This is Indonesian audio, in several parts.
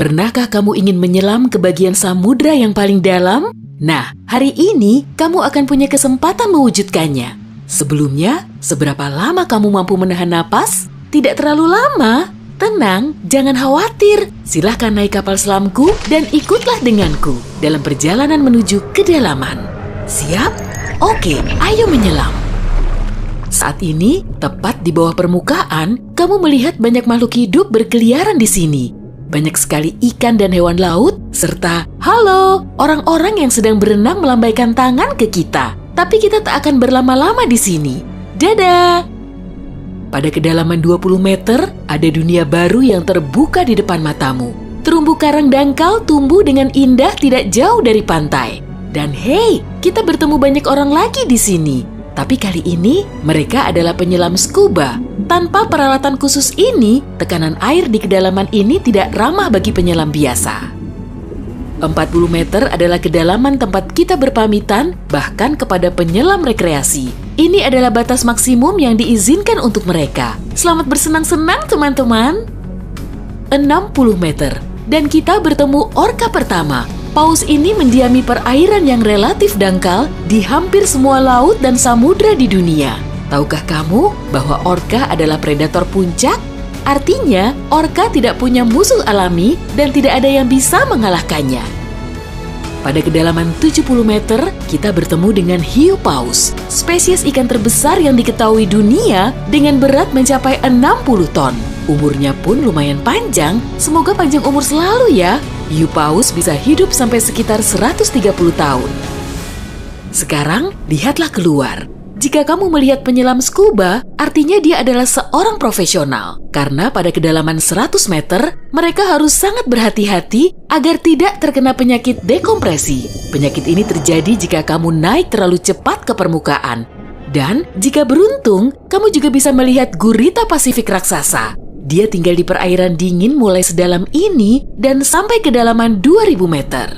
Pernahkah kamu ingin menyelam ke bagian samudra yang paling dalam? Nah, hari ini kamu akan punya kesempatan mewujudkannya. Sebelumnya, seberapa lama kamu mampu menahan napas? Tidak terlalu lama. Tenang, jangan khawatir. Silahkan naik kapal selamku dan ikutlah denganku dalam perjalanan menuju kedalaman. Siap? Oke, ayo menyelam. Saat ini, tepat di bawah permukaan, kamu melihat banyak makhluk hidup berkeliaran di sini. Banyak sekali ikan dan hewan laut, serta halo, orang-orang yang sedang berenang melambaikan tangan ke kita. Tapi kita tak akan berlama-lama di sini. Dadah! Pada kedalaman 20 meter, ada dunia baru yang terbuka di depan matamu. Terumbu karang dangkal tumbuh dengan indah tidak jauh dari pantai. Dan hey, kita bertemu banyak orang lagi di sini. Tapi kali ini, mereka adalah penyelam scuba. Tanpa peralatan khusus ini, tekanan air di kedalaman ini tidak ramah bagi penyelam biasa. 40 meter adalah kedalaman tempat kita berpamitan, bahkan kepada penyelam rekreasi. Ini adalah batas maksimum yang diizinkan untuk mereka. Selamat bersenang-senang, teman-teman. 60 meter, dan kita bertemu orka pertama. Paus ini mendiami perairan yang relatif dangkal di hampir semua laut dan samudra di dunia. Tahukah kamu bahwa orka adalah predator puncak? Artinya, orka tidak punya musuh alami dan tidak ada yang bisa mengalahkannya. Pada kedalaman 70 meter, kita bertemu dengan hiu paus, spesies ikan terbesar yang diketahui dunia dengan berat mencapai 60 ton. Umurnya pun lumayan panjang, semoga panjang umur selalu ya. Hiu paus bisa hidup sampai sekitar 130 tahun. Sekarang, lihatlah keluar. Jika kamu melihat penyelam scuba, artinya dia adalah seorang profesional. Karena pada kedalaman 100 meter, mereka harus sangat berhati-hati agar tidak terkena penyakit dekompresi. Penyakit ini terjadi jika kamu naik terlalu cepat ke permukaan. Dan jika beruntung, kamu juga bisa melihat gurita Pasifik raksasa. Dia tinggal di perairan dingin mulai sedalam ini dan sampai kedalaman 2000 meter.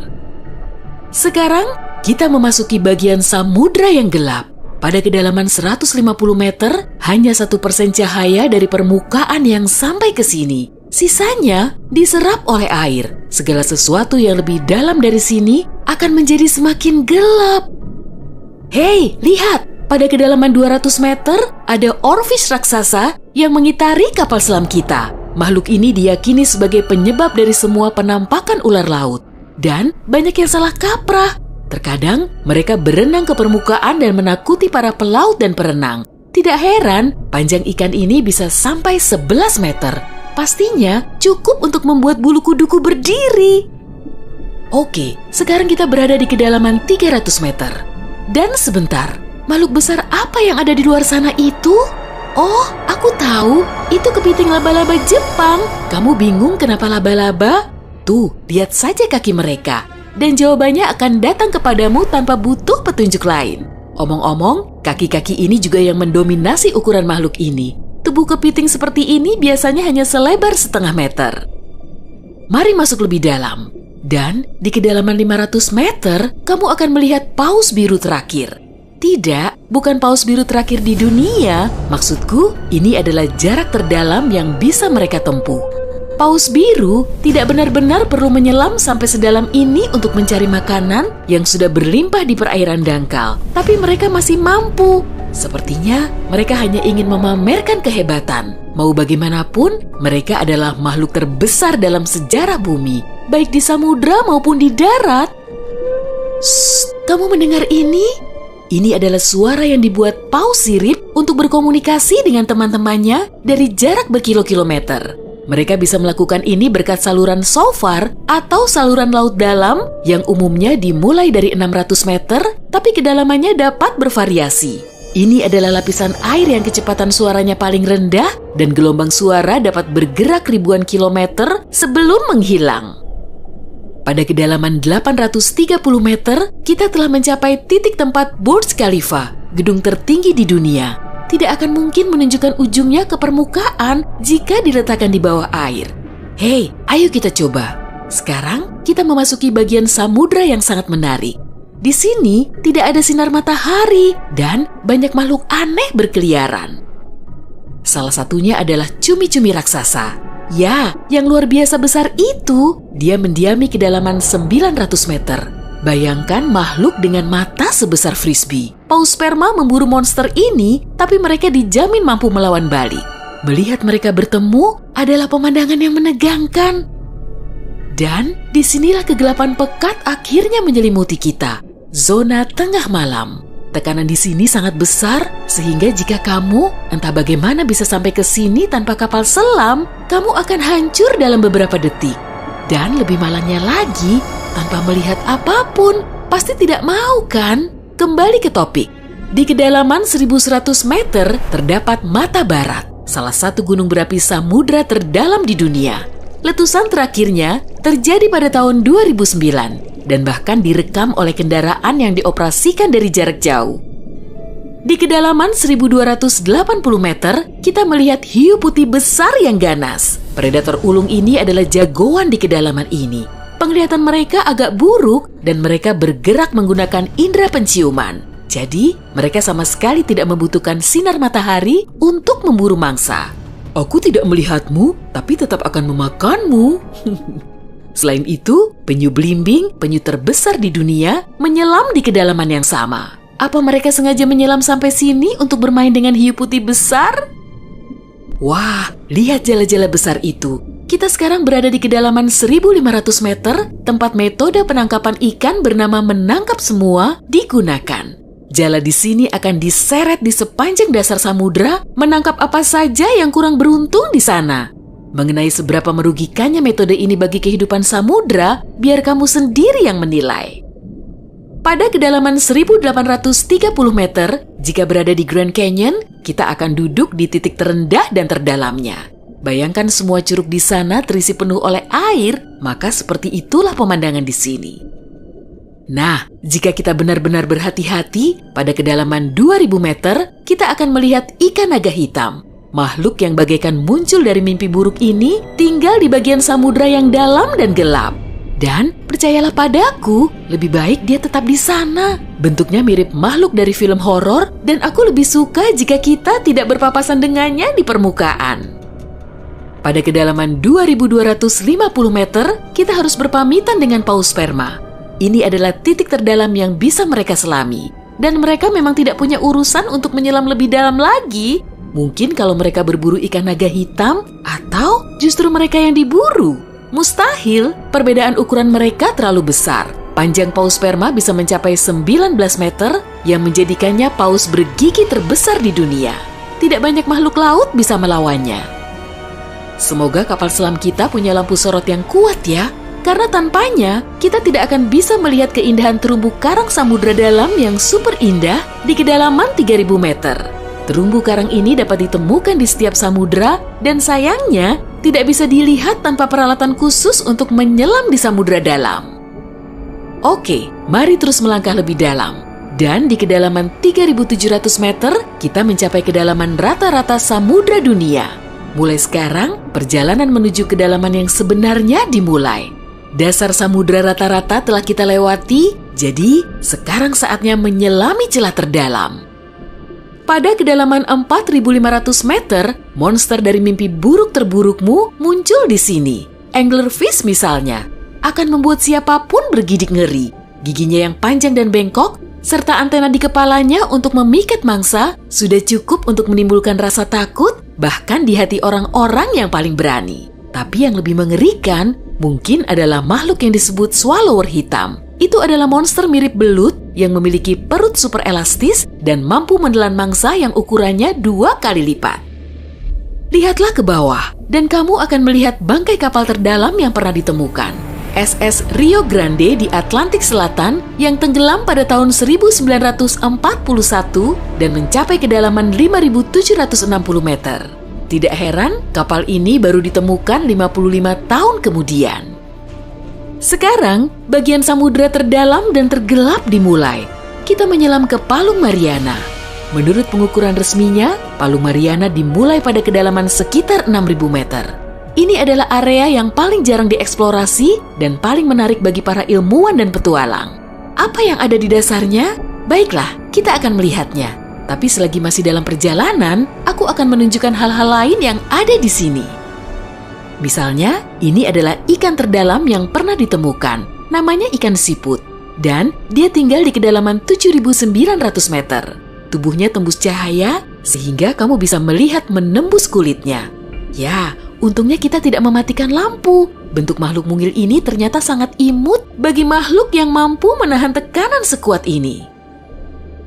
Sekarang, kita memasuki bagian samudra yang gelap. Pada kedalaman 150 meter, hanya 1% cahaya dari permukaan yang sampai ke sini. Sisanya diserap oleh air. Segala sesuatu yang lebih dalam dari sini akan menjadi semakin gelap. Hei, lihat! Pada kedalaman 200 meter, ada oarfish raksasa yang mengitari kapal selam kita. Makhluk ini diyakini sebagai penyebab dari semua penampakan ular laut. Dan banyak yang salah kaprah. Terkadang, mereka berenang ke permukaan dan menakuti para pelaut dan perenang. Tidak heran, panjang ikan ini bisa sampai 11 meter. Pastinya cukup untuk membuat bulu kuduku berdiri. Oke, sekarang kita berada di kedalaman 300 meter. Dan sebentar, makhluk besar apa yang ada di luar sana itu? Oh, aku tahu. Itu kepiting laba-laba Jepang. Kamu bingung kenapa laba-laba? Tuh, lihat saja kaki mereka. Dan jawabannya akan datang kepadamu tanpa butuh petunjuk lain. Omong-omong, kaki-kaki ini juga yang mendominasi ukuran makhluk ini. Tubuh kepiting seperti ini biasanya hanya selebar setengah meter. Mari masuk lebih dalam. Dan di kedalaman 500 meter, kamu akan melihat paus biru terakhir. Tidak, bukan paus biru terakhir di dunia. Maksudku, ini adalah jarak terdalam yang bisa mereka tempuh. Paus biru tidak benar-benar perlu menyelam sampai sedalam ini untuk mencari makanan yang sudah berlimpah di perairan dangkal. Tapi mereka masih mampu. Sepertinya mereka hanya ingin memamerkan kehebatan. Mau bagaimanapun, mereka adalah makhluk terbesar dalam sejarah bumi, baik di samudra maupun di darat. Shh, kamu mendengar ini? Ini adalah suara yang dibuat paus sirip untuk berkomunikasi dengan teman-temannya dari jarak berkilo-kilometer. Mereka bisa melakukan ini berkat saluran SOFAR atau saluran laut dalam yang umumnya dimulai dari 600 meter, tapi kedalamannya dapat bervariasi. Ini adalah lapisan air yang kecepatan suaranya paling rendah dan gelombang suara dapat bergerak ribuan kilometer sebelum menghilang. Pada kedalaman 830 meter, kita telah mencapai titik tempat Burj Khalifa, gedung tertinggi di dunia. Tidak akan mungkin menunjukkan ujungnya ke permukaan jika diletakkan di bawah air. Hei, ayo kita coba. Sekarang kita memasuki bagian samudra yang sangat menarik. Di sini tidak ada sinar matahari dan banyak makhluk aneh berkeliaran. Salah satunya adalah cumi-cumi raksasa. Ya, yang luar biasa besar itu. Dia mendiami kedalaman 900 meter. Bayangkan makhluk dengan mata sebesar frisbee. Paus sperma memburu monster ini, tapi mereka dijamin mampu melawan balik. Melihat mereka bertemu adalah pemandangan yang menegangkan. Dan disinilah kegelapan pekat akhirnya menyelimuti kita. Zona tengah malam. Tekanan di sini sangat besar, sehingga jika kamu entah bagaimana bisa sampai ke sini tanpa kapal selam, kamu akan hancur dalam beberapa detik. Dan lebih malangnya lagi, tanpa melihat apapun, pasti tidak mau kan? Kembali ke topik. Di kedalaman 1100 meter terdapat Mata Barat, salah satu gunung berapi samudra terdalam di dunia. Letusan terakhirnya terjadi pada tahun 2009 dan bahkan direkam oleh kendaraan yang dioperasikan dari jarak jauh. Di kedalaman 1280 meter, kita melihat hiu putih besar yang ganas. Predator ulung ini adalah jagoan di kedalaman ini. Penglihatan mereka agak buruk dan mereka bergerak menggunakan indera penciuman. Jadi, mereka sama sekali tidak membutuhkan sinar matahari untuk memburu mangsa. Aku tidak melihatmu, tapi tetap akan memakanmu. Selain itu, penyu belimbing, penyu terbesar di dunia, menyelam di kedalaman yang sama. Apa mereka sengaja menyelam sampai sini untuk bermain dengan hiu putih besar? Wah, lihat jala-jala besar itu. Kita sekarang berada di kedalaman 1500 meter, tempat metode penangkapan ikan bernama menangkap semua digunakan. Jala di sini akan diseret di sepanjang dasar samudra, menangkap apa saja yang kurang beruntung di sana. Mengenai seberapa merugikannya metode ini bagi kehidupan samudra, biar kamu sendiri yang menilai. Pada kedalaman 1830 meter, jika berada di Grand Canyon, kita akan duduk di titik terendah dan terdalamnya. Bayangkan semua curug di sana terisi penuh oleh air, maka seperti itulah pemandangan di sini. Nah, jika kita benar-benar berhati-hati, pada kedalaman 2000 meter, kita akan melihat ikan naga hitam. Makhluk yang bagaikan muncul dari mimpi buruk ini tinggal di bagian samudra yang dalam dan gelap. Dan percayalah padaku, lebih baik dia tetap di sana. Bentuknya mirip makhluk dari film horor dan aku lebih suka jika kita tidak berpapasan dengannya di permukaan. Pada kedalaman 2250 meter, kita harus berpamitan dengan paus sperma. Ini adalah titik terdalam yang bisa mereka selami. Dan mereka memang tidak punya urusan untuk menyelam lebih dalam lagi. Mungkin kalau mereka berburu ikan naga hitam, atau justru mereka yang diburu. Mustahil, perbedaan ukuran mereka terlalu besar. Panjang paus sperma bisa mencapai 19 meter yang menjadikannya paus bergigi terbesar di dunia. Tidak banyak makhluk laut bisa melawannya. Semoga kapal selam kita punya lampu sorot yang kuat ya. Karena tanpanya, kita tidak akan bisa melihat keindahan terumbu karang samudra dalam yang super indah di kedalaman 3000 meter. Terumbu karang ini dapat ditemukan di setiap samudra dan sayangnya tidak bisa dilihat tanpa peralatan khusus untuk menyelam di samudra dalam. Oke, mari terus melangkah lebih dalam. Dan di kedalaman 3700 meter, kita mencapai kedalaman rata-rata samudra dunia. Mulai sekarang, perjalanan menuju kedalaman yang sebenarnya dimulai. Dasar samudra rata-rata telah kita lewati, jadi sekarang saatnya menyelami celah terdalam. Pada kedalaman 4500 meter, monster dari mimpi buruk terburukmu muncul di sini. Anglerfish misalnya, akan membuat siapapun bergidik ngeri. Giginya yang panjang dan bengkok, serta antena di kepalanya untuk memikat mangsa, sudah cukup untuk menimbulkan rasa takut, bahkan di hati orang-orang yang paling berani. Tapi yang lebih mengerikan, mungkin adalah makhluk yang disebut swallower hitam. Itu adalah monster mirip belut yang memiliki perut super elastis dan mampu menelan mangsa yang ukurannya 2 kali lipat. Lihatlah ke bawah, dan kamu akan melihat bangkai kapal terdalam yang pernah ditemukan. SS Rio Grande di Atlantik Selatan yang tenggelam pada tahun 1941 dan mencapai kedalaman 5.760 meter. Tidak heran, kapal ini baru ditemukan 55 tahun kemudian. Sekarang, bagian samudra terdalam dan tergelap dimulai. Kita menyelam ke Palung Mariana. Menurut pengukuran resminya, Palung Mariana dimulai pada kedalaman sekitar 6.000 meter. Ini adalah area yang paling jarang dieksplorasi dan paling menarik bagi para ilmuwan dan petualang. Apa yang ada di dasarnya? Baiklah, kita akan melihatnya. Tapi selagi masih dalam perjalanan, aku akan menunjukkan hal-hal lain yang ada di sini. Misalnya, ini adalah ikan terdalam yang pernah ditemukan. Namanya ikan siput. Dan dia tinggal di kedalaman 7.900 meter. Tubuhnya tembus cahaya sehingga kamu bisa melihat menembus kulitnya. Ya, untungnya kita tidak mematikan lampu. Bentuk makhluk mungil ini ternyata sangat imut bagi makhluk yang mampu menahan tekanan sekuat ini.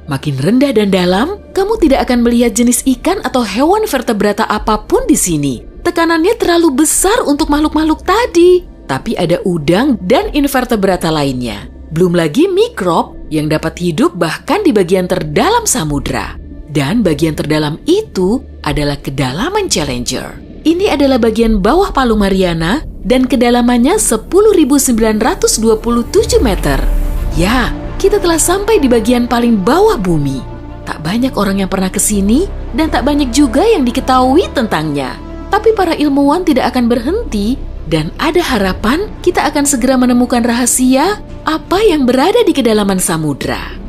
Makin rendah dan dalam, kamu tidak akan melihat jenis ikan atau hewan vertebrata apapun di sini. Tekanannya terlalu besar untuk makhluk-makhluk tadi. Tapi ada udang dan invertebrata lainnya. Belum lagi mikrob yang dapat hidup bahkan di bagian terdalam samudra. Dan bagian terdalam itu adalah kedalaman Challenger. Ini adalah bagian bawah Palu Mariana dan kedalamannya 10.927 meter. Ya, kita telah sampai di bagian paling bawah bumi. Tak banyak orang yang pernah ke sini dan tak banyak juga yang diketahui tentangnya. Tapi para ilmuwan tidak akan berhenti dan ada harapan kita akan segera menemukan rahasia apa yang berada di kedalaman samudra.